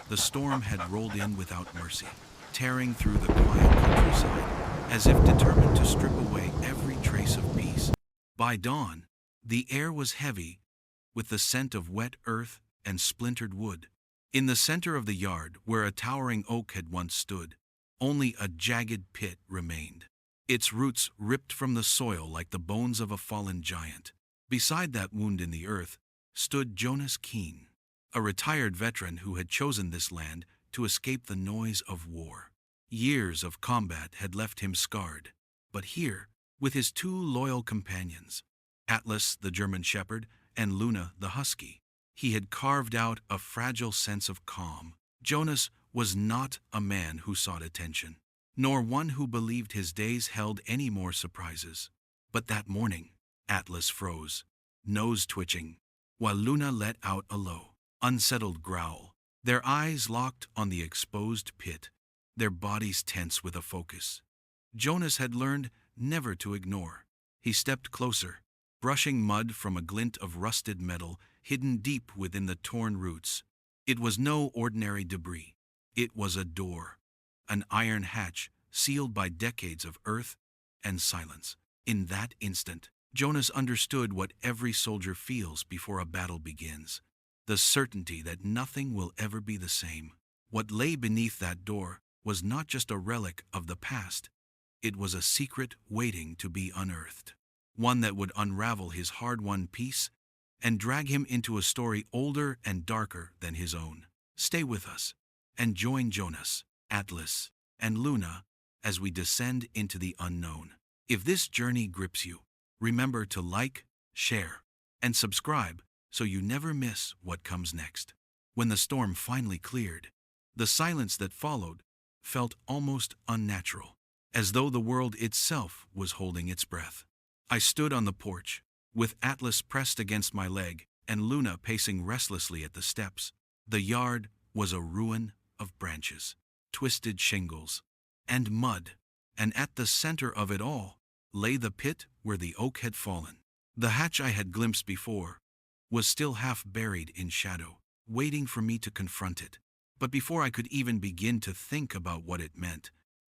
The storm had rolled in without mercy, tearing through the quiet countryside, as if determined to strip away every trace of peace. By dawn, the air was heavy, with the scent of wet earth and splintered wood. In the center of the yard, where a towering oak had once stood, only a jagged pit remained, its roots ripped from the soil like the bones of a fallen giant. Beside that wound in the earth stood Jonas Keene, a retired veteran who had chosen this land to escape the noise of war. Years of combat had left him scarred, but here, with his two loyal companions, Atlas the German Shepherd and Luna the Husky, he had carved out a fragile sense of calm. Jonas was not a man who sought attention, nor one who believed his days held any more surprises. But that morning, Atlas froze, nose twitching, while Luna let out a low, unsettled growl. Their eyes locked on the exposed pit, their bodies tense with a focus Jonas had learned never to ignore. He stepped closer, brushing mud from a glint of rusted metal hidden deep within the torn roots. It was no ordinary debris. It was a door, an iron hatch sealed by decades of earth and silence. In that instant, Jonas understood what every soldier feels before a battle begins, the certainty that nothing will ever be the same. What lay beneath that door was not just a relic of the past, it was a secret waiting to be unearthed, one that would unravel his hard-won peace and drag him into a story older and darker than his own. Stay with us and join Jonas, Atlas, and Luna as we descend into the unknown. If this journey grips you, remember to like, share, and subscribe so you never miss what comes next. When the storm finally cleared, the silence that followed felt almost unnatural, as though the world itself was holding its breath. I stood on the porch, with Atlas pressed against my leg and Luna pacing restlessly at the steps. The yard was a ruin of branches, twisted shingles, and mud, and at the center of it all lay the pit where the oak had fallen. The hatch I had glimpsed before was still half buried in shadow, waiting for me to confront it. But before I could even begin to think about what it meant,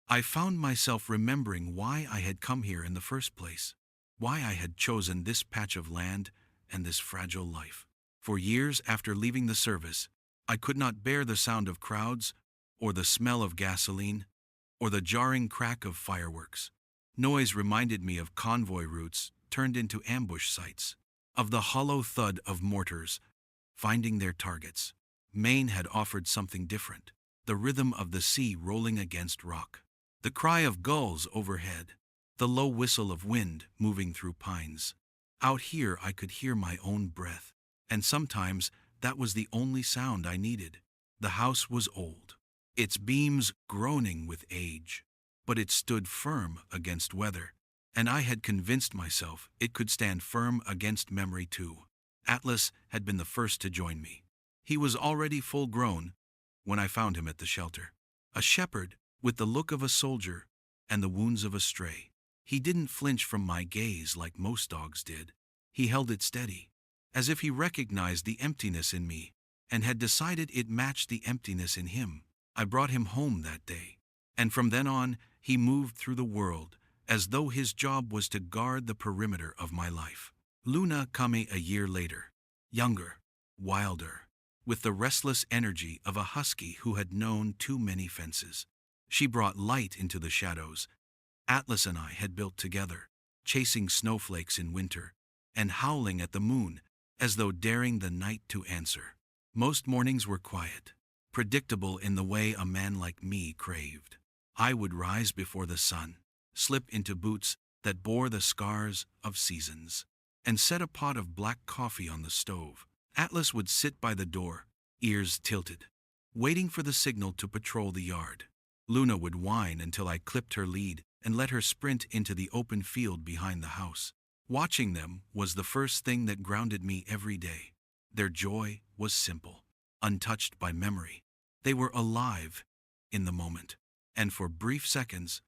I found myself remembering why I had come here in the first place, why I had chosen this patch of land and this fragile life. For years after leaving the service, I could not bear the sound of crowds, or the smell of gasoline, or the jarring crack of fireworks. Noise reminded me of convoy routes turned into ambush sites, of the hollow thud of mortars finding their targets. Maine had offered something different, the rhythm of the sea rolling against rock, the cry of gulls overhead, the low whistle of wind moving through pines. Out here I could hear my own breath, and sometimes that was the only sound I needed. The house was old, its beams groaning with age, but it stood firm against weather, and I had convinced myself it could stand firm against memory too. Atlas had been the first to join me. He was already full-grown when I found him at the shelter, a shepherd with the look of a soldier and the wounds of a stray. He didn't flinch from my gaze like most dogs did. He held it steady, as if he recognized the emptiness in me and had decided it matched the emptiness in him. I brought him home that day, and from then on he moved through the world as though his job was to guard the perimeter of my life. Luna came a year later, younger, wilder, with the restless energy of a husky who had known too many fences. She brought light into the shadows Atlas and I had built together, chasing snowflakes in winter and howling at the moon as though daring the night to answer. Most mornings were quiet, predictable in the way a man like me craved. I would rise before the sun, slip into boots that bore the scars of seasons, and set a pot of black coffee on the stove. Atlas would sit by the door, ears tilted, waiting for the signal to patrol the yard. Luna would whine until I clipped her lead and let her sprint into the open field behind the house. Watching them was the first thing that grounded me every day. Their joy was simple, untouched by memory. They were alive in the moment, and for brief seconds,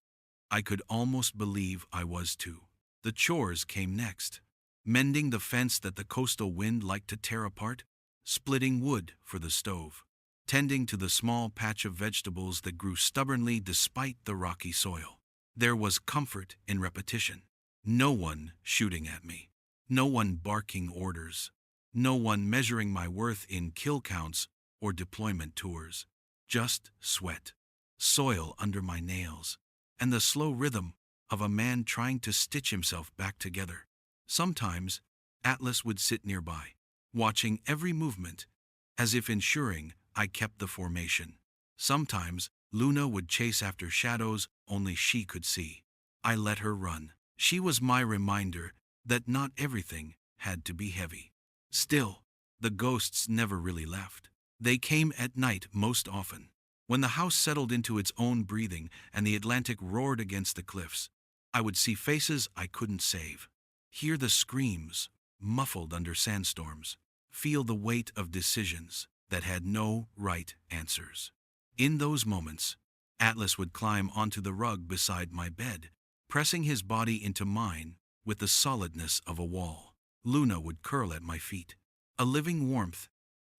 I could almost believe I was too. The chores came next. Mending the fence that the coastal wind liked to tear apart, splitting wood for the stove, tending to the small patch of vegetables that grew stubbornly despite the rocky soil. There was comfort in repetition. No one shooting at me. No one barking orders. No one measuring my worth in kill counts or deployment tours. Just sweat, soil under my nails, and the slow rhythm of a man trying to stitch himself back together. Sometimes, Atlas would sit nearby, watching every movement, as if ensuring I kept the formation. Sometimes, Luna would chase after shadows only she could see. I let her run. She was my reminder that not everything had to be heavy. Still, the ghosts never really left. They came at night most often, when the house settled into its own breathing and the Atlantic roared against the cliffs. I would see faces I couldn't save, hear the screams, muffled under sandstorms, feel the weight of decisions that had no right answers. In those moments, Atlas would climb onto the rug beside my bed, pressing his body into mine with the solidness of a wall. Luna would curl at my feet, a living warmth,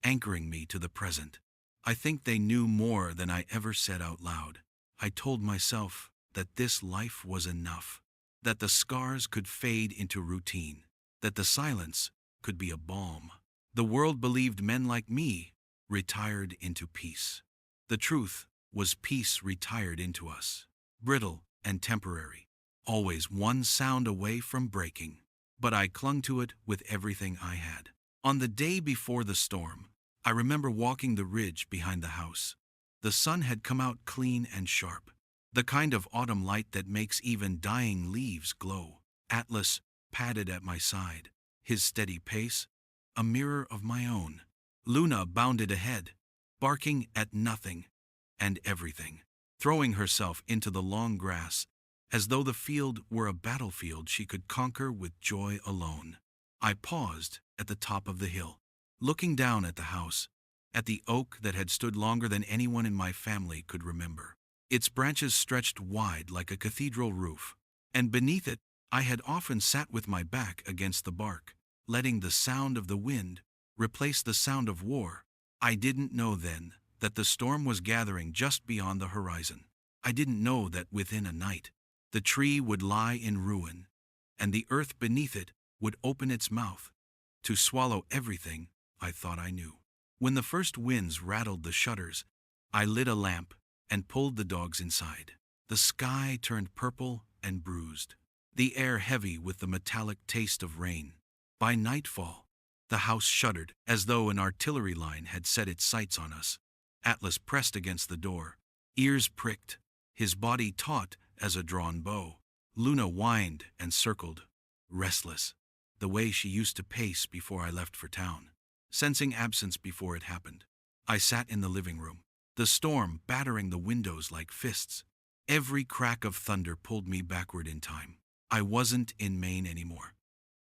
anchoring me to the present. I think they knew more than I ever said out loud. I told myself that this life was enough, that the scars could fade into routine, that the silence could be a balm. The world believed men like me retired into peace. The truth was peace retired into us, brittle and temporary, always one sound away from breaking. But I clung to it with everything I had. On the day before the storm, I remember walking the ridge behind the house. The sun had come out clean and sharp, the kind of autumn light that makes even dying leaves glow. Atlas padded at my side, his steady pace a mirror of my own. Luna bounded ahead, barking at nothing and everything, throwing herself into the long grass as though the field were a battlefield she could conquer with joy alone. I paused at the top of the hill, looking down at the house, at the oak that had stood longer than anyone in my family could remember. Its branches stretched wide like a cathedral roof, and beneath it I had often sat with my back against the bark, letting the sound of the wind replace the sound of war. I didn't know then that the storm was gathering just beyond the horizon. I didn't know that within a night, the tree would lie in ruin, and the earth beneath it would open its mouth to swallow everything I thought I knew. When the first winds rattled the shutters, I lit a lamp and pulled the dogs inside. The sky turned purple and bruised, the air heavy with the metallic taste of rain. By nightfall, the house shuddered as though an artillery line had set its sights on us. Atlas pressed against the door, ears pricked, his body taut as a drawn bow. Luna whined and circled, restless, the way she used to pace before I left for town, sensing absence before it happened. I sat in the living room, the storm battering the windows like fists. Every crack of thunder pulled me backward in time. I wasn't in Maine anymore.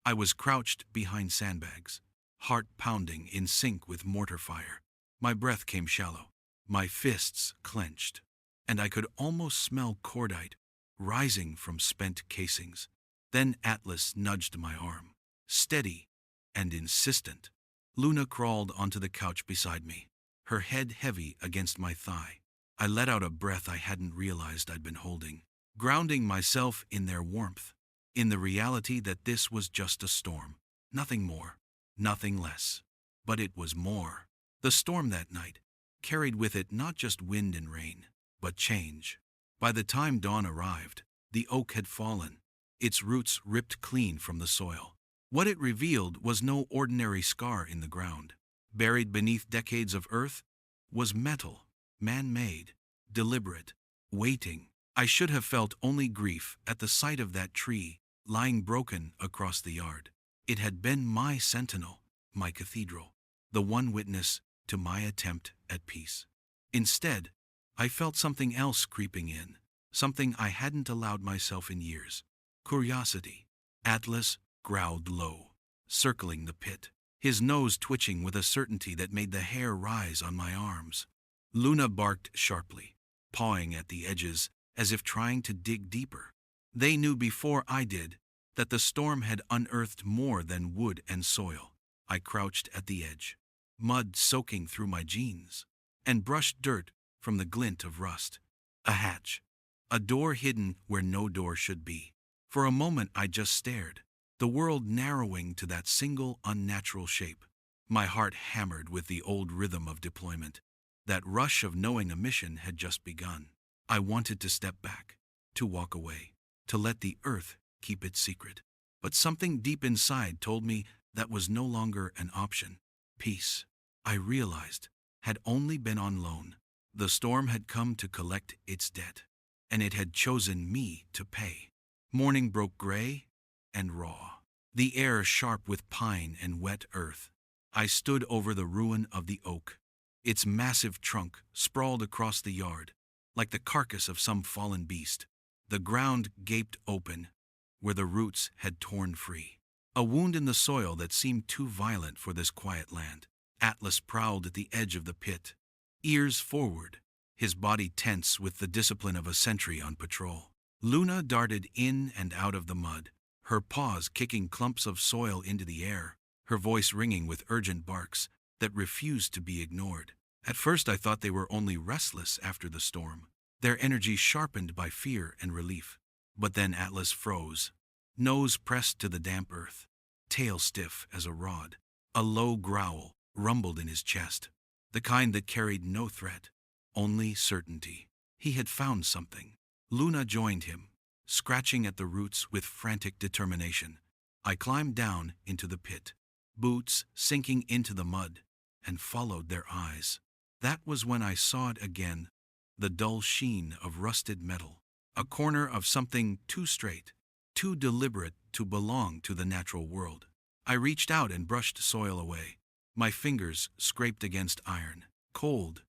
I was crouched behind sandbags, heart pounding in sync with mortar fire. My breath came shallow, my fists clenched, and I could almost smell cordite rising from spent casings. Then Atlas nudged my arm, steady and insistent. Luna crawled onto the couch beside me, her head heavy against my thigh. I let out a breath I hadn't realized I'd been holding, grounding myself in their warmth, in the reality that this was just a storm, nothing more, nothing less. But it was more. The storm that night carried with it not just wind and rain, but change. By the time dawn arrived, the oak had fallen, its roots ripped clean from the soil. What it revealed was no ordinary scar in the ground. Buried beneath decades of earth was metal, man-made, deliberate, waiting. I should have felt only grief at the sight of that tree lying broken across the yard. It had been my sentinel, my cathedral, the one witness to my attempt at peace. Instead, I felt something else creeping in, something I hadn't allowed myself in years. Curiosity. Atlas growled low, circling the pit, his nose twitching with a certainty that made the hair rise on my arms. Luna barked sharply, pawing at the edges as if trying to dig deeper. They knew before I did that the storm had unearthed more than wood and soil. I crouched at the edge, mud soaking through my jeans, and brushed dirt from the glint of rust. A hatch. A door hidden where no door should be. For a moment I just stared, the world narrowing to that single unnatural shape. My heart hammered with the old rhythm of deployment. That rush of knowing a mission had just begun. I wanted to step back, to walk away, to let the earth keep its secret. But something deep inside told me that was no longer an option. Peace, I realized, had only been on loan. The storm had come to collect its debt, and it had chosen me to pay. Morning broke gray and raw, the air sharp with pine and wet earth. I stood over the ruin of the oak. Its massive trunk sprawled across the yard, like the carcass of some fallen beast. The ground gaped open, where the roots had torn free. A wound in the soil that seemed too violent for this quiet land. Atlas prowled at the edge of the pit, ears forward, his body tense with the discipline of a sentry on patrol. Luna darted in and out of the mud, her paws kicking clumps of soil into the air, her voice ringing with urgent barks that refused to be ignored. At first I thought they were only restless after the storm, their energy sharpened by fear and relief. But then Atlas froze, nose pressed to the damp earth, tail stiff as a rod. A low growl rumbled in his chest, the kind that carried no threat, only certainty. He had found something. Luna joined him, scratching at the roots with frantic determination. I climbed down into the pit, boots sinking into the mud, and followed their eyes. That was when I saw it again, the dull sheen of rusted metal, a corner of something too straight, too deliberate to belong to the natural world. I reached out and brushed soil away. My fingers scraped against iron, cold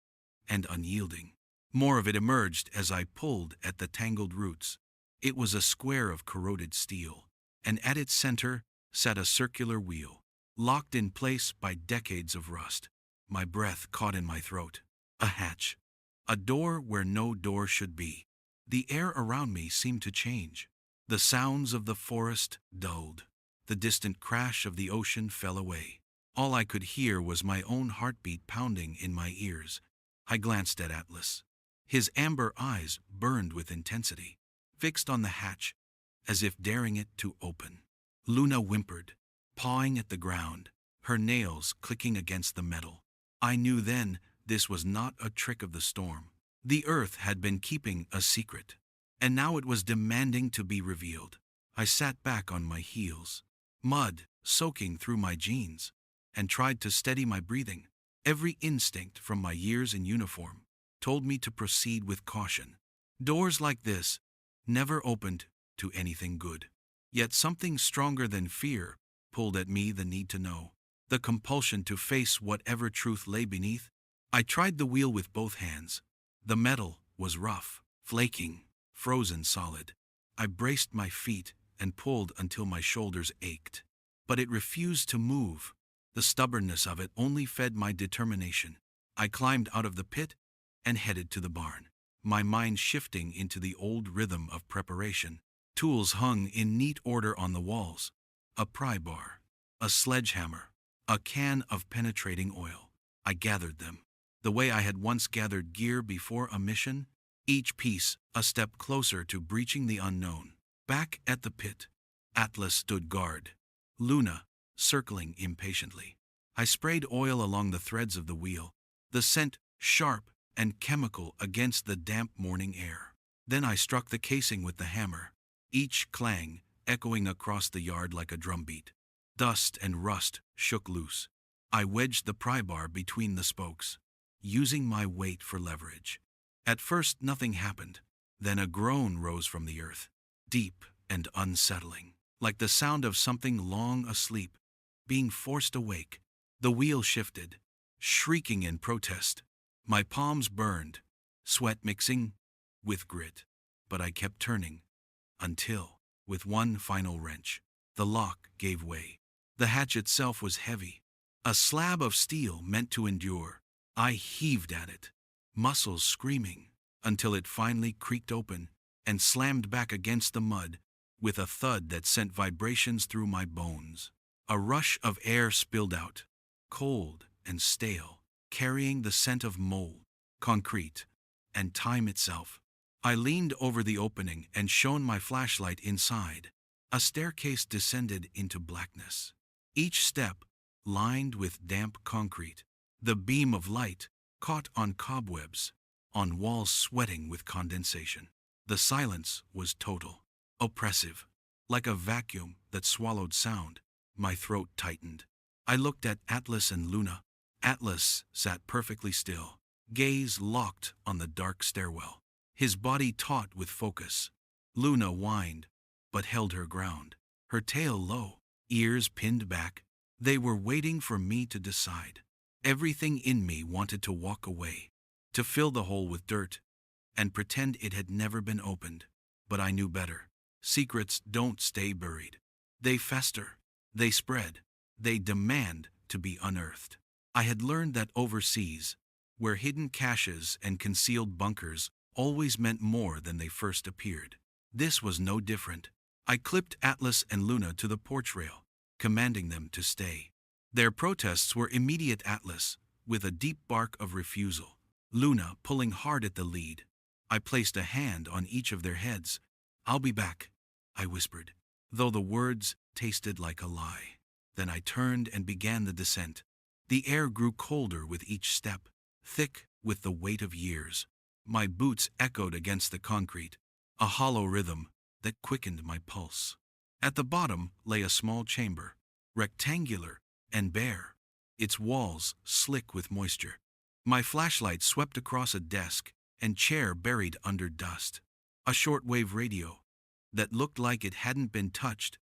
and unyielding. More of it emerged as I pulled at the tangled roots. It was a square of corroded steel, and at its center sat a circular wheel, locked in place by decades of rust. My breath caught in my throat. A hatch. A door where no door should be. The air around me seemed to change. The sounds of the forest dulled. The distant crash of the ocean fell away. All I could hear was my own heartbeat pounding in my ears. I glanced at Atlas. His amber eyes burned with intensity, fixed on the hatch, as if daring it to open. Luna whimpered, pawing at the ground, her nails clicking against the metal. I knew then this was not a trick of the storm. The earth had been keeping a secret, and now it was demanding to be revealed. I sat back on my heels, mud soaking through my jeans, and tried to steady my breathing. Every instinct from my years in uniform told me to proceed with caution. Doors like this never opened to anything good. Yet something stronger than fear pulled at me the need to know, the compulsion to face whatever truth lay beneath. I tried the wheel with both hands. The metal was rough, flaking, frozen solid. I braced my feet and pulled until my shoulders ached. But it refused to move. The stubbornness of it only fed my determination. I climbed out of the pit and headed to the barn, my mind shifting into the old rhythm of preparation. Tools hung in neat order on the walls. A pry bar, a sledgehammer, a can of penetrating oil. I gathered them, the way I had once gathered gear before a mission, each piece a step closer to breaching the unknown. Back at the pit, Atlas stood guard, Luna circling impatiently. I sprayed oil along the threads of the wheel, the scent sharp and chemical against the damp morning air. Then I struck the casing with the hammer, each clang echoing across the yard like a drumbeat. Dust and rust shook loose. I wedged the pry bar between the spokes, using my weight for leverage. At first nothing happened. Then a groan rose from the earth, deep and unsettling, like the sound of something long asleep, being forced awake. The wheel shifted, shrieking in protest. My palms burned, sweat mixing with grit. But I kept turning, until, with one final wrench, the lock gave way. The hatch itself was heavy, a slab of steel meant to endure. I heaved at it, muscles screaming, until it finally creaked open and slammed back against the mud with a thud that sent vibrations through my bones. A rush of air spilled out, cold and stale, carrying the scent of mold, concrete, and time itself. I leaned over the opening and shone my flashlight inside. A staircase descended into blackness. Each step lined with damp concrete. The beam of light caught on cobwebs, on walls sweating with condensation. The silence was total, oppressive, like a vacuum that swallowed sound. My throat tightened. I looked at Atlas and Luna. Atlas sat perfectly still, gaze locked on the dark stairwell, his body taut with focus. Luna whined, but held her ground, her tail low, ears pinned back. They were waiting for me to decide. Everything in me wanted to walk away, to fill the hole with dirt, and pretend it had never been opened. But I knew better. Secrets don't stay buried. They fester, they spread, they demand to be unearthed. I had learned that overseas, where hidden caches and concealed bunkers always meant more than they first appeared. This was no different. I clipped Atlas and Luna to the porch rail, commanding them to stay. Their protests were immediate. Atlas, with a deep bark of refusal, Luna pulling hard at the lead. I placed a hand on each of their heads. "I'll be back," I whispered, though the words tasted like a lie. Then I turned and began the descent. The air grew colder with each step, thick with the weight of years. My boots echoed against the concrete, a hollow rhythm that quickened my pulse. At the bottom lay a small chamber, rectangular and bare, its walls slick with moisture. My flashlight swept across a desk and chair buried under dust. A shortwave radio that looked like it hadn't been touched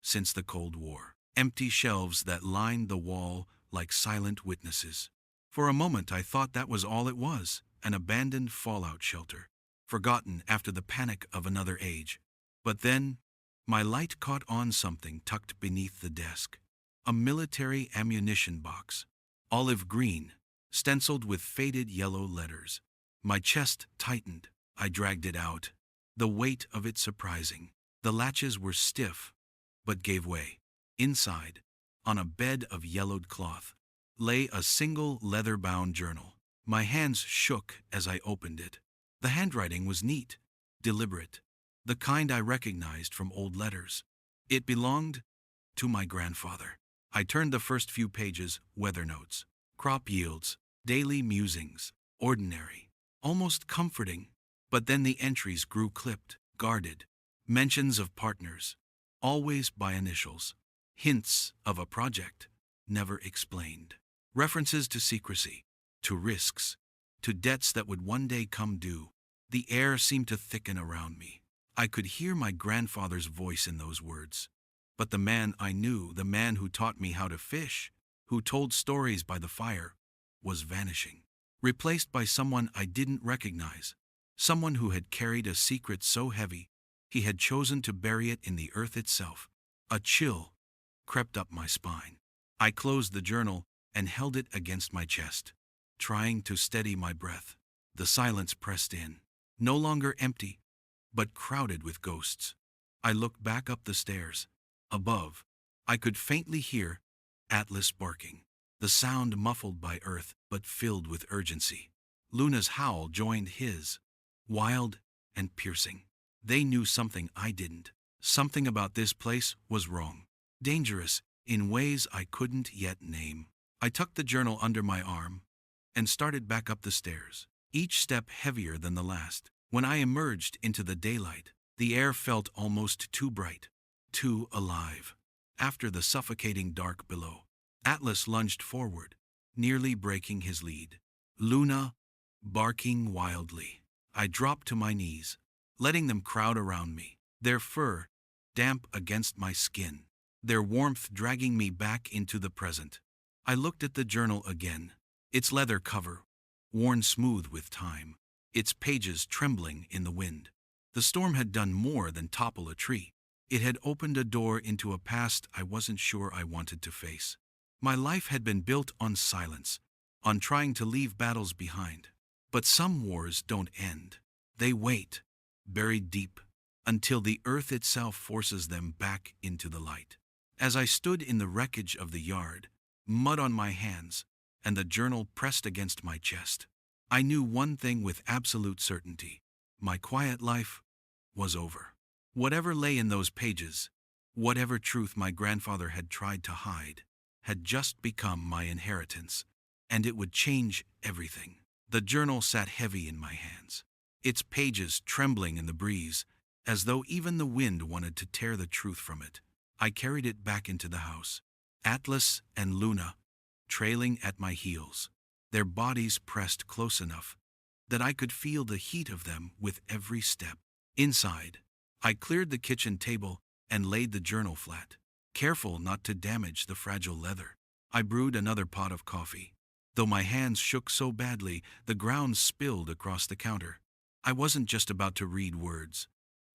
since the Cold War. Empty shelves that lined the wall like silent witnesses. For a moment I thought that was all it was, an abandoned fallout shelter, forgotten after the panic of another age. But then, my light caught on something tucked beneath the desk. A military ammunition box, olive green, stenciled with faded yellow letters. My chest tightened. I dragged it out, the weight of it surprising. The latches were stiff, but gave way. Inside, on a bed of yellowed cloth, lay a single leather-bound journal. My hands shook as I opened it. The handwriting was neat, deliberate, the kind I recognized from old letters. It belonged to my grandfather. I turned the first few pages. Weather notes, crop yields, daily musings, ordinary, almost comforting. But then the entries grew clipped, guarded, mentions of partners, always by initials, hints of a project, never explained, references to secrecy, to risks, to debts that would one day come due. The air seemed to thicken around me. I could hear my grandfather's voice in those words. But the man I knew, the man who taught me how to fish, who told stories by the fire, was vanishing, replaced by someone I didn't recognize, someone who had carried a secret so heavy he had chosen to bury it in the earth itself. A chill crept up my spine. I closed the journal and held it against my chest, trying to steady my breath. The silence pressed in, no longer empty, but crowded with ghosts. I looked back up the stairs. Above, I could faintly hear Atlas barking, the sound muffled by earth but filled with urgency. Luna's howl joined his, wild and piercing. They knew something I didn't. Something about this place was wrong, dangerous in ways I couldn't yet name. I tucked the journal under my arm and started back up the stairs, each step heavier than the last. When I emerged into the daylight, the air felt almost too bright, too alive. After the suffocating dark below, Atlas lunged forward, nearly breaking his lead. Luna barking wildly. I dropped to my knees, letting them crowd around me, their fur damp against my skin, their warmth dragging me back into the present. I looked at the journal again, its leather cover worn smooth with time, its pages trembling in the wind. The storm had done more than topple a tree. It had opened a door into a past I wasn't sure I wanted to face. My life had been built on silence, on trying to leave battles behind. But some wars don't end. They wait, buried deep, until the earth itself forces them back into the light. As I stood in the wreckage of the yard, mud on my hands and the journal pressed against my chest. I knew one thing with absolute certainty. My quiet life was over. Whatever lay in those pages, whatever truth my grandfather had tried to hide, had just become my inheritance, and it would change everything. The journal sat heavy in my hands, its pages trembling in the breeze, as though even the wind wanted to tear the truth from it. I carried it back into the house, Atlas and Luna trailing at my heels, their bodies pressed close enough that I could feel the heat of them with every step. Inside, I cleared the kitchen table and laid the journal flat, careful not to damage the fragile leather. I brewed another pot of coffee. Though my hands shook so badly, the ground spilled across the counter. I wasn't just about to read words.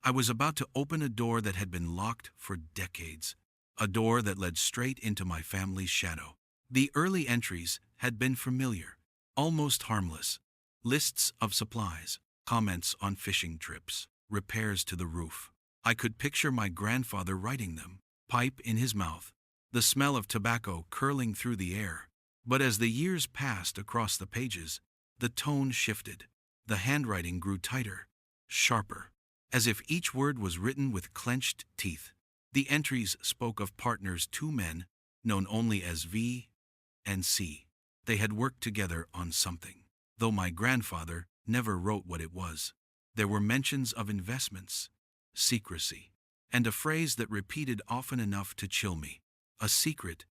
I was about to open a door that had been locked for decades, a door that led straight into my family's shadow. The early entries had been familiar, almost harmless. Lists of supplies, comments on fishing trips, repairs to the roof. I could picture my grandfather writing them, pipe in his mouth, the smell of tobacco curling through the air. But as the years passed across the pages, the tone shifted. The handwriting grew tighter, sharper, as if each word was written with clenched teeth. The entries spoke of partners, two men, known only as V and C. They had worked together on something, though my grandfather never wrote what it was. There were mentions of investments, secrecy, and a phrase that repeated often enough to chill me. A secret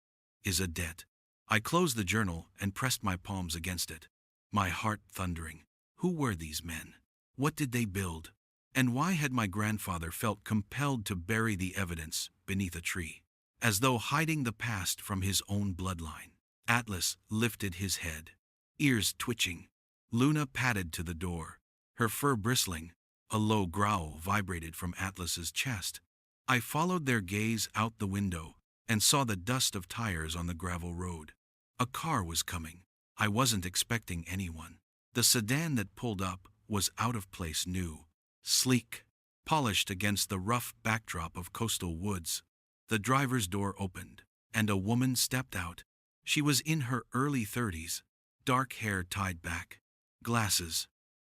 is a debt. I closed the journal and pressed my palms against it, my heart thundering. Who were these men? What did they build? And why had my grandfather felt compelled to bury the evidence beneath a tree, as though hiding the past from his own bloodline? Atlas lifted his head, ears twitching. Luna padded to the door, her fur bristling. A low growl vibrated from Atlas's chest. I followed their gaze out the window and saw the dust of tires on the gravel road. A car was coming. I wasn't expecting anyone. The sedan that pulled up was out of place, new, sleek, polished against the rough backdrop of coastal woods. The driver's door opened, and a woman stepped out. She was in her early 30s, dark hair tied back, glasses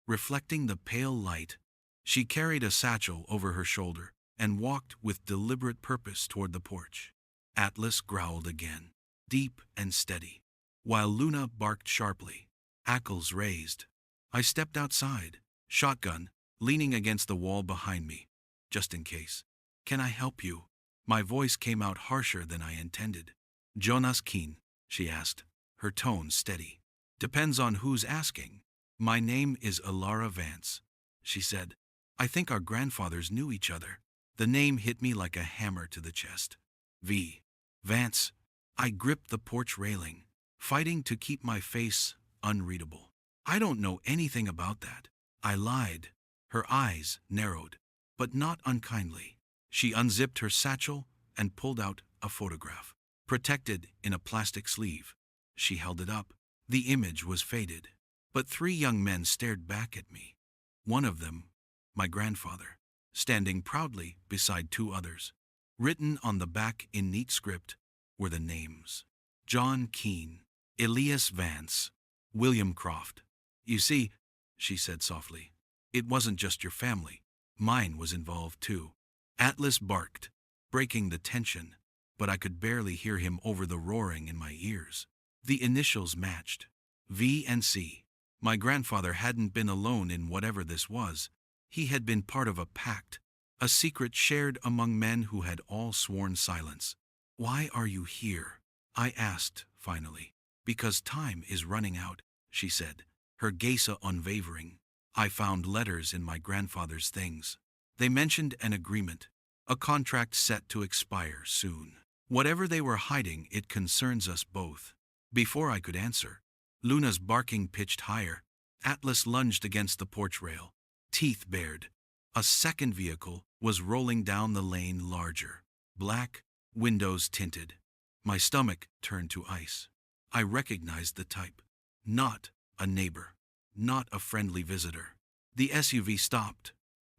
reflecting the pale light. She carried a satchel over her shoulder and walked with deliberate purpose toward the porch. Atlas growled again, deep and steady, while Luna barked sharply, hackles raised. I stepped outside, shotgun leaning against the wall behind me, just in case. "Can I help you?" My voice came out harsher than I intended. "Jonas Keen?" she asked, her tone steady. "Depends on who's asking." "My name is Alara Vance," she said. "I think our grandfathers knew each other." The name hit me like a hammer to the chest. V. Vance. I gripped the porch railing, fighting to keep my face unreadable. "I don't know anything about that," I lied. Her eyes narrowed, but not unkindly. She unzipped her satchel and pulled out a photograph, protected in a plastic sleeve. She held it up. The image was faded, but 3 young men stared back at me. One of them, my grandfather, standing proudly beside 2 others. Written on the back in neat script were the names: John Keene, Elias Vance, William Croft. "You see," she said softly, "it wasn't just your family. Mine was involved too." Atlas barked, breaking the tension, but I could barely hear him over the roaring in my ears. The initials matched: V and C. My grandfather hadn't been alone in whatever this was. He had been part of a pact, a secret shared among men who had all sworn silence. "Why are you here?" I asked, finally. "Because time is running out," she said, her gaze unwavering. "I found letters in my grandfather's things. They mentioned an agreement, a contract set to expire soon. Whatever they were hiding, it concerns us both." Before I could answer, Luna's barking pitched higher. Atlas lunged against the porch rail, teeth bared. A second vehicle was rolling down the lane, larger, black, windows tinted. My stomach turned to ice. I recognized the type. Not a neighbor, not a friendly visitor. The SUV stopped,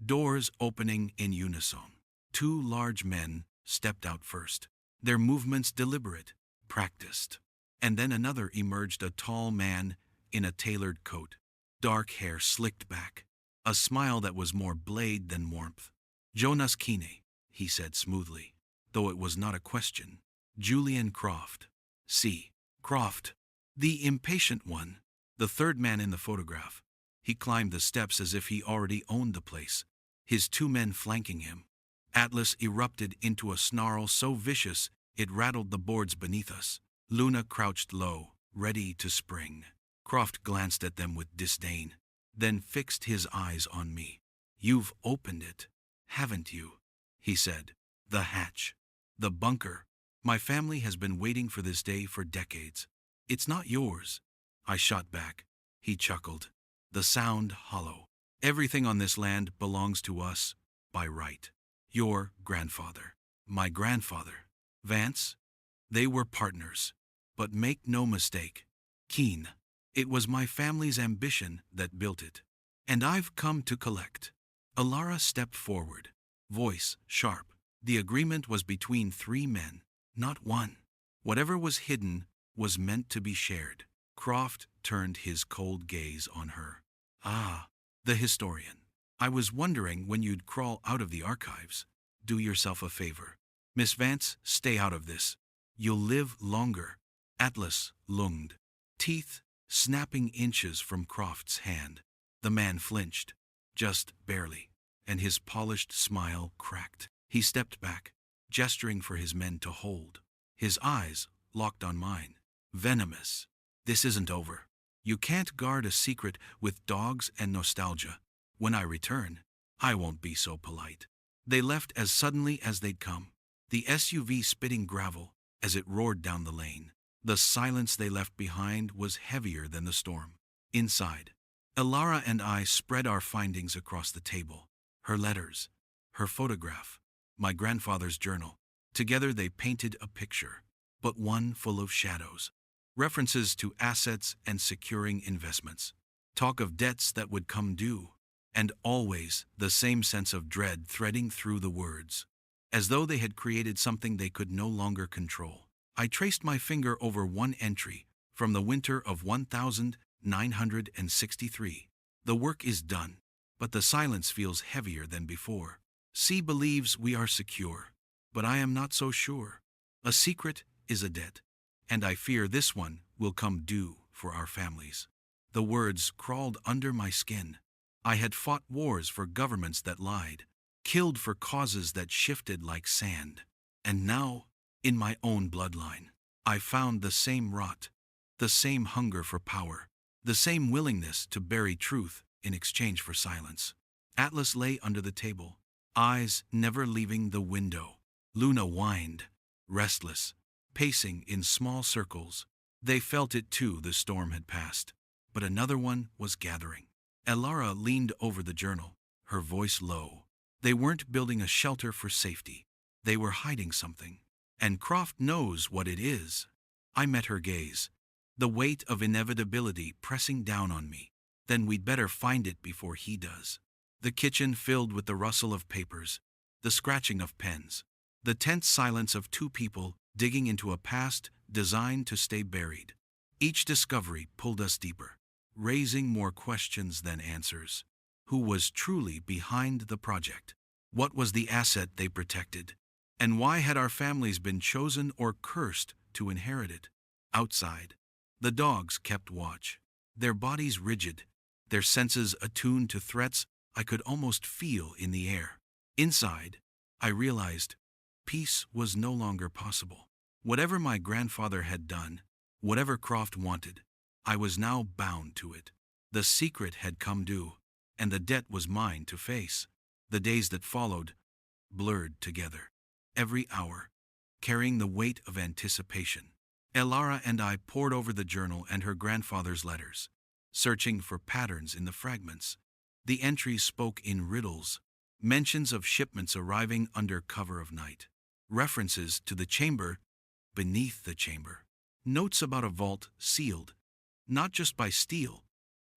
doors opening in unison. 2 large men stepped out first, their movements deliberate, practiced. And then another emerged, a tall man in a tailored coat, dark hair slicked back, a smile that was more blade than warmth. Jonas Kine, he said smoothly, though it was not a question. Julian Croft. See, Croft, the impatient one, the third man in the photograph. He climbed the steps as if he already owned the place, his two men flanking him. Atlas erupted into a snarl so vicious it rattled the boards beneath us. Luna crouched low, ready to spring. Croft glanced at them with disdain, then fixed his eyes on me. "You've opened it, haven't you?" he said. "The hatch. The bunker. My family has been waiting for this day for decades. It's not yours." I shot back. He chuckled, the sound hollow. "Everything on this land belongs to us, by right. Your grandfather, my grandfather, Vance, they were partners. But make no mistake, Keen, it was my family's ambition that built it. And I've come to collect." Alara stepped forward, voice sharp. The agreement was between three men, not one. Whatever was hidden was meant to be shared. Croft turned his cold gaze on her. "Ah, the historian. I was wondering when you'd crawl out of the archives. Do yourself a favor. Miss Vance, stay out of this. You'll live longer." Atlas lunged, teeth snapping inches from Croft's hand. The man flinched, just barely, and his polished smile cracked. He stepped back, gesturing for his men to hold. His eyes locked on mine, venomous. "This isn't over. You can't guard a secret with dogs and nostalgia. When I return, I won't be so polite." They left as suddenly as they'd come, the SUV spitting gravel as it roared down the lane. The silence they left behind was heavier than the storm. Inside, Alara and I spread our findings across the table. Her letters, her photograph, my grandfather's journal. Together they painted a picture, but one full of shadows. References to assets and securing investments. Talk of debts that would come due. And always the same sense of dread threading through the words, as though they had created something they could no longer control. I traced my finger over one entry, from the winter of 1963. "The work is done, but the silence feels heavier than before. C believes we are secure, but I am not so sure. A secret is a debt, and I fear this one will come due for our families." The words crawled under my skin. I had fought wars for governments that lied, killed for causes that shifted like sand. And now, in my own bloodline, I found the same rot, the same hunger for power, the same willingness to bury truth in exchange for silence. Atlas lay under the table, eyes never leaving the window. Luna whined, restless, pacing in small circles. They felt it too. The storm had passed, but another one was gathering. Alara leaned over the journal, her voice low. They weren't building a shelter for safety. They were hiding something. And Croft knows what it is. I met her gaze, the weight of inevitability pressing down on me. Then we'd better find it before he does. The kitchen filled with the rustle of papers, the scratching of pens, the tense silence of two people digging into a past designed to stay buried. Each discovery pulled us deeper, raising more questions than answers. Who was truly behind the project? What was the asset they protected? And why had our families been chosen or cursed to inherit it? Outside, the dogs kept watch, their bodies rigid, their senses attuned to threats I could almost feel in the air. Inside, I realized peace was no longer possible. Whatever my grandfather had done, whatever Croft wanted, I was now bound to it. The secret had come due, and the debt was mine to face. The days that followed blurred together. Every hour, carrying the weight of anticipation. Alara and I pored over the journal and her grandfather's letters, searching for patterns in the fragments. The entries spoke in riddles, mentions of shipments arriving under cover of night, references to the chamber beneath the chamber, notes about a vault sealed, not just by steel,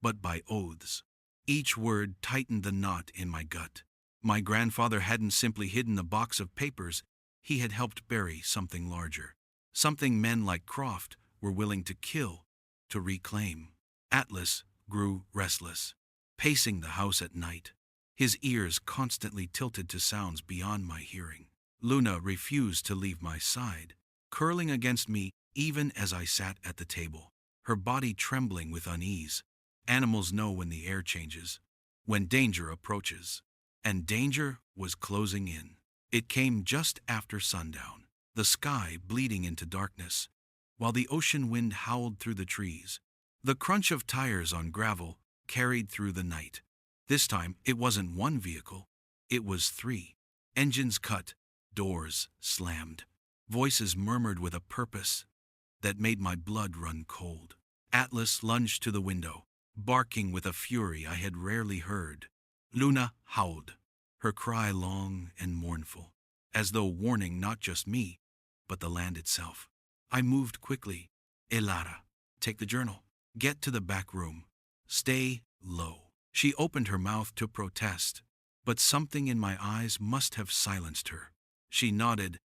but by oaths. Each word tightened the knot in my gut. My grandfather hadn't simply hidden a box of papers, he had helped bury something larger. Something men like Croft were willing to kill, to reclaim. Atlas grew restless, pacing the house at night, his ears constantly tilted to sounds beyond my hearing. Luna refused to leave my side, curling against me even as I sat at the table, her body trembling with unease. Animals know when the air changes, when danger approaches, and danger was closing in. It came just after sundown, the sky bleeding into darkness, while the ocean wind howled through the trees. The crunch of tires on gravel carried through the night. This time, it wasn't one vehicle, it was three. Engines cut, doors slammed, voices murmured with a purpose that made my blood run cold. Atlas lunged to the window, barking with a fury I had rarely heard. Luna howled, her cry long and mournful, as though warning not just me, but the land itself. I moved quickly. Elara, take the journal. Get to the back room. Stay low. She opened her mouth to protest, but something in my eyes must have silenced her. She nodded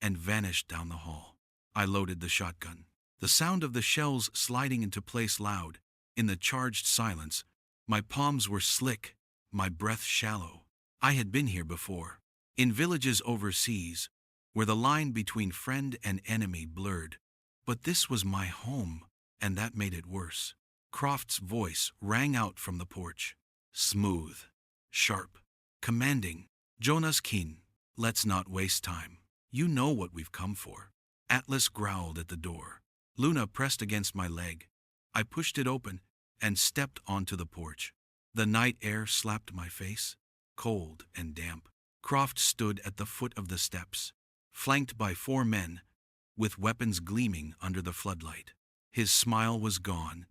and vanished down the hall. I loaded the shotgun. The sound of the shells sliding into place loud. In the charged silence, my palms were slick, my breath shallow. I had been here before, in villages overseas, where the line between friend and enemy blurred. But this was my home, and that made it worse. Croft's voice rang out from the porch. Smooth, sharp, commanding. Jonas Keen, let's not waste time. You know what we've come for. Atlas growled at the door. Luna pressed against my leg. I pushed it open and stepped onto the porch. The night air slapped my face, cold and damp. Croft stood at the foot of the steps, flanked by 4 men, with weapons gleaming under the floodlight. His smile was gone.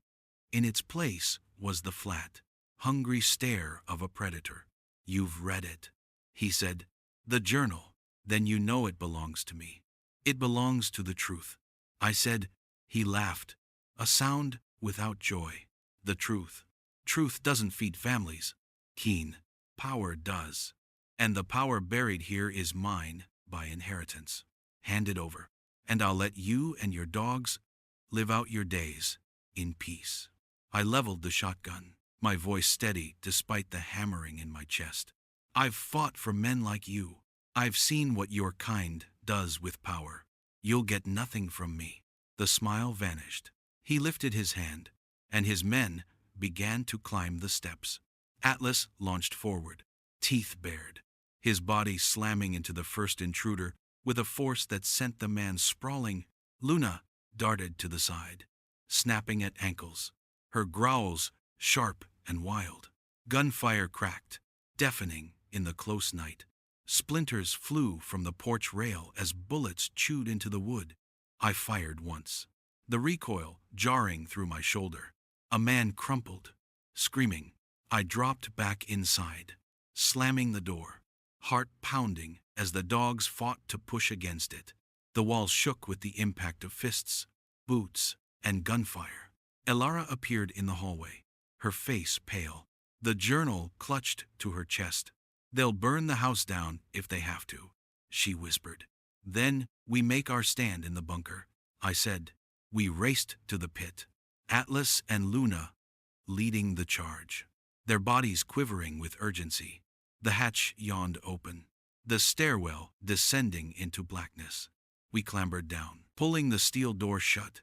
In its place was the flat, hungry stare of a predator. You've read it, he said. The journal. Then you know it belongs to me. It belongs to the truth. I said. He laughed, a sound without joy. The truth. Truth doesn't feed families. Keen. Power does. And the power buried here is mine by inheritance. Hand it over, and I'll let you and your dogs live out your days in peace. I leveled the shotgun, my voice steady despite the hammering in my chest. I've fought for men like you. I've seen what your kind does with power. You'll get nothing from me. The smile vanished. He lifted his hand, and his men began to climb the steps. Atlas launched forward, teeth bared, his body slamming into the first intruder with a force that sent the man sprawling. Luna darted to the side, snapping at ankles, her growls sharp and wild. Gunfire cracked, deafening in the close night. Splinters flew from the porch rail as bullets chewed into the wood. I fired once, the recoil jarring through my shoulder. A man crumpled, screaming. I dropped back inside, slamming the door, heart pounding as the dogs fought to push against it. The walls shook with the impact of fists, boots, and gunfire. Elara appeared in the hallway, her face pale, the journal clutched to her chest. They'll burn the house down if they have to, she whispered. Then we make our stand in the bunker, I said. We raced to the pit, Atlas and Luna leading the charge, their bodies quivering with urgency. The hatch yawned open, the stairwell descending into blackness. We clambered down, pulling the steel door shut,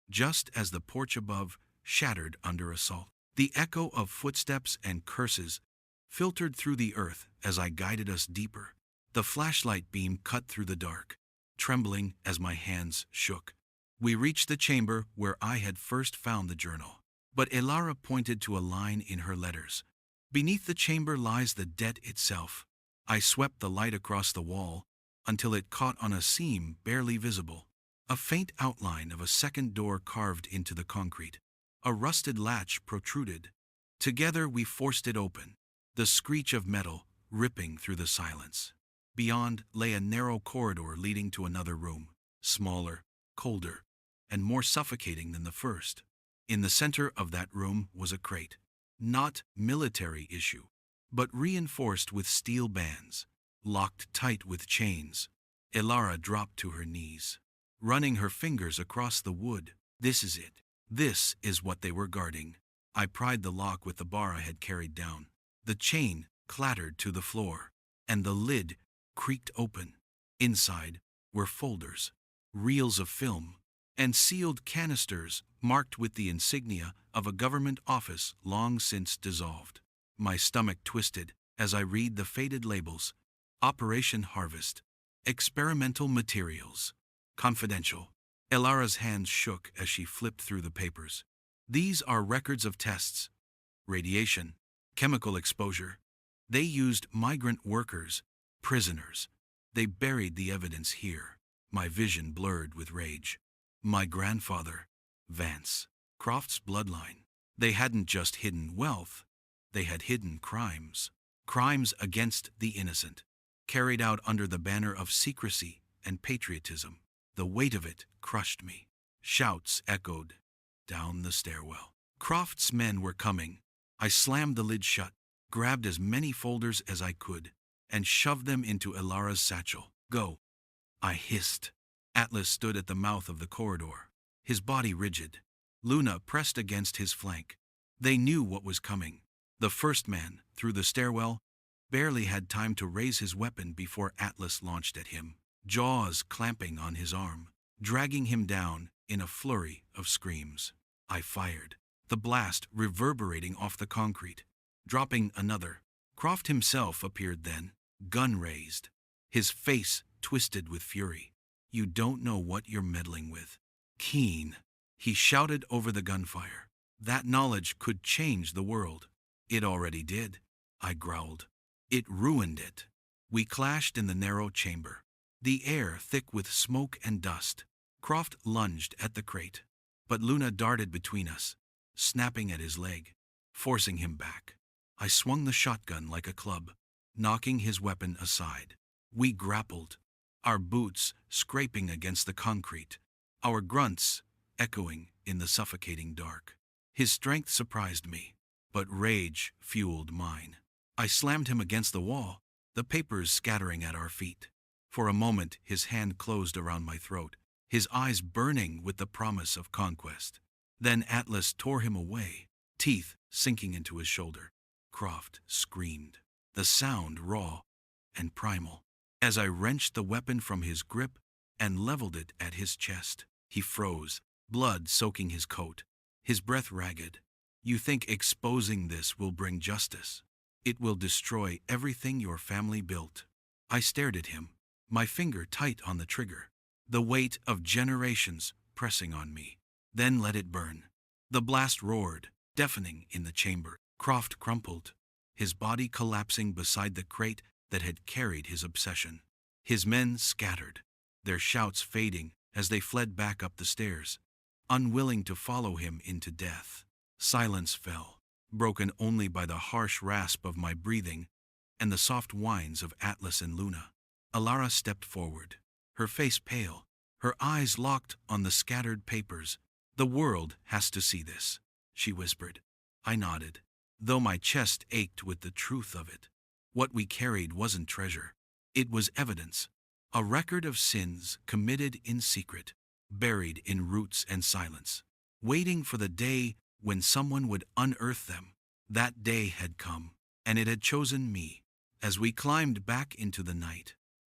just as the porch above shattered under assault. The echo of footsteps and curses filtered through the earth as I guided us deeper. The flashlight beam cut through the dark, trembling as my hands shook. We reached the chamber where I had first found the journal, but Elara pointed to a line in her letters. Beneath the chamber lies the debt itself. I swept the light across the wall until it caught on a seam barely visible, a faint outline of a second door carved into the concrete. A rusted latch protruded. Together we forced it open, the screech of metal ripping through the silence. Beyond lay a narrow corridor leading to another room, smaller, colder, and more suffocating than the first. In the center of that room was a crate, not military issue, but reinforced with steel bands, locked tight with chains. Elara dropped to her knees, running her fingers across the wood. This is it. This is what they were guarding. I pried the lock with the bar I had carried down. The chain clattered to the floor, and the lid creaked open. Inside were folders, reels of film, and sealed canisters marked with the insignia of a government office long since dissolved. My stomach twisted as I read the faded labels: Operation Harvest, Experimental Materials, Confidential. Elara's hands shook as she flipped through the papers. These are records of tests, radiation, chemical exposure. They used migrant workers, prisoners. They buried the evidence here. My vision blurred with rage. My grandfather, Vance, Croft's bloodline. They hadn't just hidden wealth, they had hidden crimes. Crimes against the innocent, carried out under the banner of secrecy and patriotism. The weight of it crushed me. Shouts echoed down the stairwell. Croft's men were coming. I slammed the lid shut, grabbed as many folders as I could, and shoved them into Elara's satchel. Go, I hissed. Atlas stood at the mouth of the corridor, his body rigid. Luna pressed against his flank. They knew what was coming. The first man, through the stairwell, barely had time to raise his weapon before Atlas launched at him, jaws clamping on his arm, dragging him down in a flurry of screams. I fired, the blast reverberating off the concrete. Dropping another, Croft himself appeared then, gun raised, his face twisted with fury. You don't know what you're meddling with. Keen, he shouted over the gunfire. That knowledge could change the world. It already did, I growled. It ruined it. We clashed in the narrow chamber, the air thick with smoke and dust. Croft lunged at the crate, but Luna darted between us, snapping at his leg, forcing him back. I swung the shotgun like a club, knocking his weapon aside. We grappled, our boots scraping against the concrete, our grunts echoing in the suffocating dark. His strength surprised me, but rage fueled mine. I slammed him against the wall, the papers scattering at our feet. For a moment his hand closed around my throat, his eyes burning with the promise of conquest. Then Atlas tore him away, teeth sinking into his shoulder. Croft screamed, the sound raw and primal. As I wrenched the weapon from his grip and leveled it at his chest, he froze, blood soaking his coat, his breath ragged. You think exposing this will bring justice? It will destroy everything your family built. I stared at him, my finger tight on the trigger, the weight of generations pressing on me. Then let it burn. The blast roared, deafening in the chamber. Croft crumpled, his body collapsing beside the crate that had carried his obsession. His men scattered, their shouts fading as they fled back up the stairs, unwilling to follow him into death. Silence fell, broken only by the harsh rasp of my breathing and the soft whines of Atlas and Luna. Elara stepped forward, her face pale, her eyes locked on the scattered papers. The world has to see this, she whispered. I nodded, though my chest ached with the truth of it. What we carried wasn't treasure. It was evidence, a record of sins committed in secret, buried in roots and silence, waiting for the day when someone would unearth them. That day had come, and it had chosen me. As we climbed back into the night,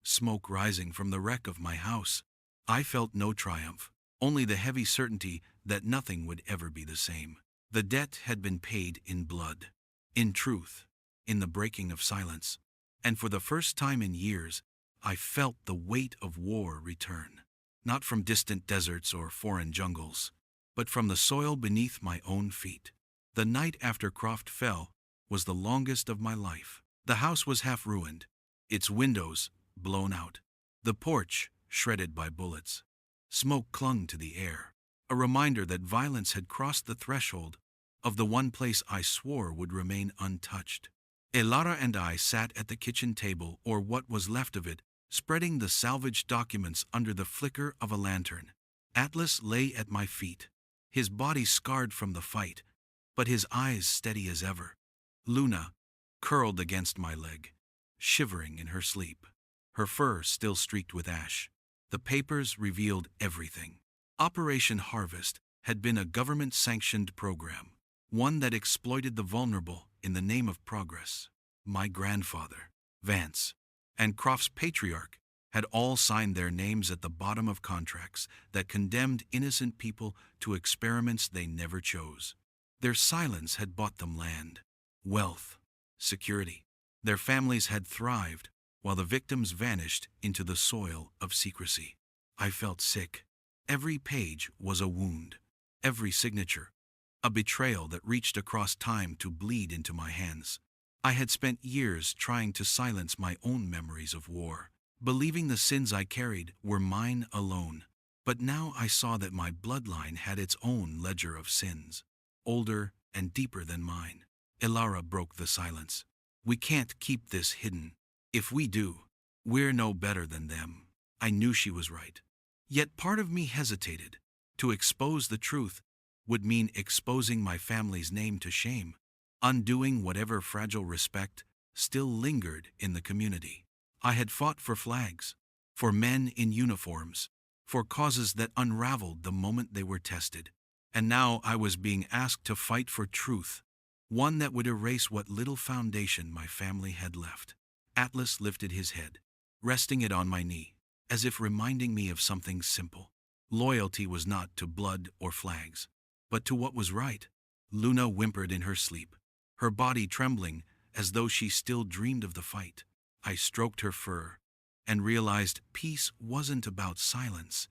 smoke rising from the wreck of my house, I felt no triumph, only the heavy certainty that nothing would ever be the same. The debt had been paid in blood, in truth, in the breaking of silence, and for the first time in years, I felt the weight of war return, not from distant deserts or foreign jungles, but from the soil beneath my own feet. The night after Croft fell was the longest of my life. The house was half ruined, its windows blown out, the porch shredded by bullets. Smoke clung to the air, a reminder that violence had crossed the threshold of the one place I swore would remain untouched. Elara and I sat at the kitchen table, or what was left of it, spreading the salvaged documents under the flicker of a lantern. Atlas lay at my feet, his body scarred from the fight, but his eyes steady as ever. Luna curled against my leg, shivering in her sleep, her fur still streaked with ash. The papers revealed everything. Operation Harvest had been a government-sanctioned program, one that exploited the vulnerable in the name of progress. My grandfather, Vance, and Croft's patriarch had all signed their names at the bottom of contracts that condemned innocent people to experiments they never chose. Their silence had bought them land, wealth, security. Their families had thrived, while the victims vanished into the soil of secrecy. I felt sick. Every page was a wound, every signature a betrayal that reached across time to bleed into my hands. I had spent years trying to silence my own memories of war, believing the sins I carried were mine alone. But now I saw that my bloodline had its own ledger of sins, older and deeper than mine. Ilara broke the silence. We can't keep this hidden. If we do, we're no better than them. I knew she was right. Yet part of me hesitated. To expose the truth would mean exposing my family's name to shame, undoing whatever fragile respect still lingered in the community. I had fought for flags, for men in uniforms, for causes that unraveled the moment they were tested. And now I was being asked to fight for truth, one that would erase what little foundation my family had left. Atlas lifted his head, resting it on my knee, as if reminding me of something simple. Loyalty was not to blood or flags, but to what was right. Luna whimpered in her sleep, her body trembling as though she still dreamed of the fight. I stroked her fur and realized peace wasn't about silence.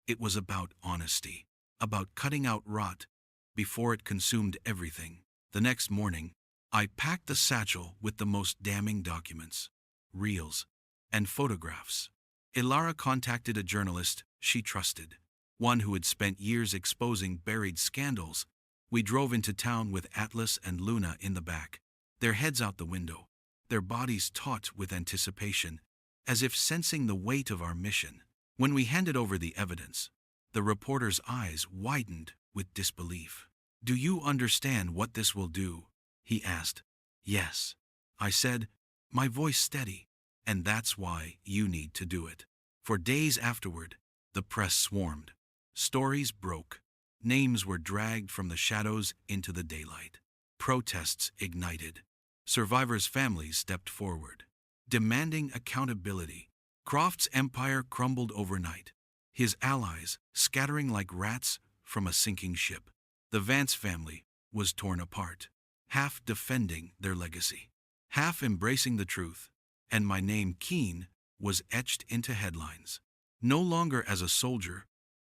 It was about honesty, about cutting out rot before it consumed everything. The next morning, I packed the satchel with the most damning documents, reels, and photographs. Ilara contacted a journalist she trusted, one who had spent years exposing buried scandals. We drove into town with Atlas and Luna in the back, their heads out the window, their bodies taut with anticipation, as if sensing the weight of our mission. When we handed over the evidence, the reporter's eyes widened with disbelief. "Do you understand what this will do?" he asked. "Yes," I said, my voice steady. "And that's why you need to do it." For days afterward, the press swarmed. Stories broke. Names were dragged from the shadows into the daylight. Protests ignited. Survivors' families stepped forward, demanding accountability. Croft's empire crumbled overnight, his allies scattering like rats from a sinking ship. The Vance family was torn apart, half defending their legacy, half embracing the truth, and my name, Keen, was etched into headlines, no longer as a soldier,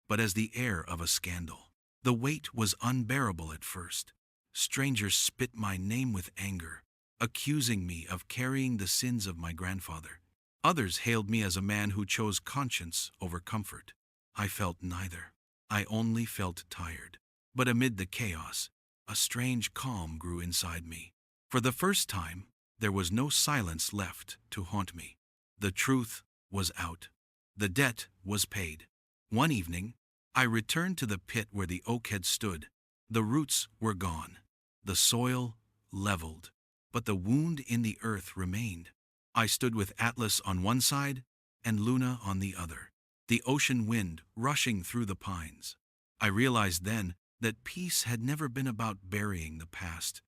but as the heir of a scandal. The weight was unbearable at first. Strangers spit my name with anger, accusing me of carrying the sins of my grandfather. Others hailed me as a man who chose conscience over comfort. I felt neither. I only felt tired. But amid the chaos, a strange calm grew inside me. For the first time, there was no silence left to haunt me. The truth was out. The debt was paid. One evening, I returned to the pit where the oak had stood. The roots were gone, the soil leveled, but the wound in the earth remained. I stood with Atlas on one side and Luna on the other, the ocean wind rushing through the pines. I realized then that peace had never been about burying the past.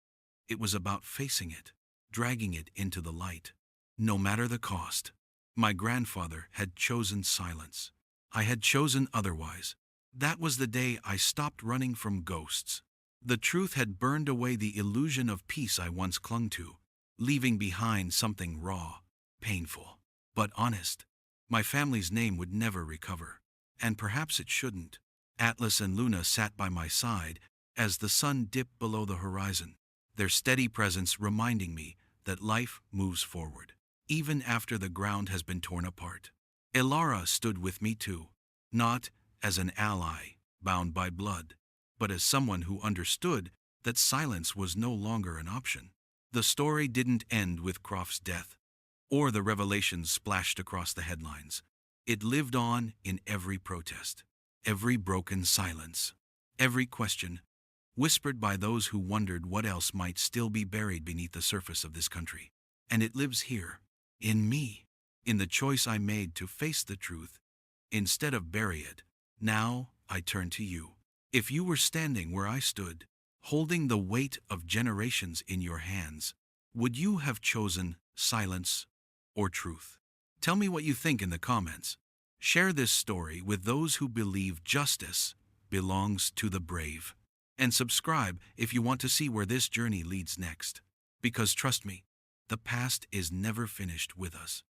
It was about facing it, dragging it into the light, no matter the cost. My grandfather had chosen silence. I had chosen otherwise. That was the day I stopped running from ghosts. The truth had burned away the illusion of peace I once clung to, leaving behind something raw, painful, but honest. My family's name would never recover, and perhaps it shouldn't. Atlas and Luna sat by my side as the sun dipped below the horizon, their steady presence reminding me that life moves forward, even after the ground has been torn apart. Ilara stood with me too, not as an ally bound by blood, but as someone who understood that silence was no longer an option. The story didn't end with Croft's death, or the revelations splashed across the headlines. It lived on in every protest, every broken silence, every question, whispered by those who wondered what else might still be buried beneath the surface of this country. And it lives here, in me, in the choice I made to face the truth, instead of bury it. Now I turn to you. If you were standing where I stood, holding the weight of generations in your hands, would you have chosen silence or truth? Tell me what you think in the comments. Share this story with those who believe justice belongs to the brave. And subscribe if you want to see where this journey leads next. Because trust me, the past is never finished with us.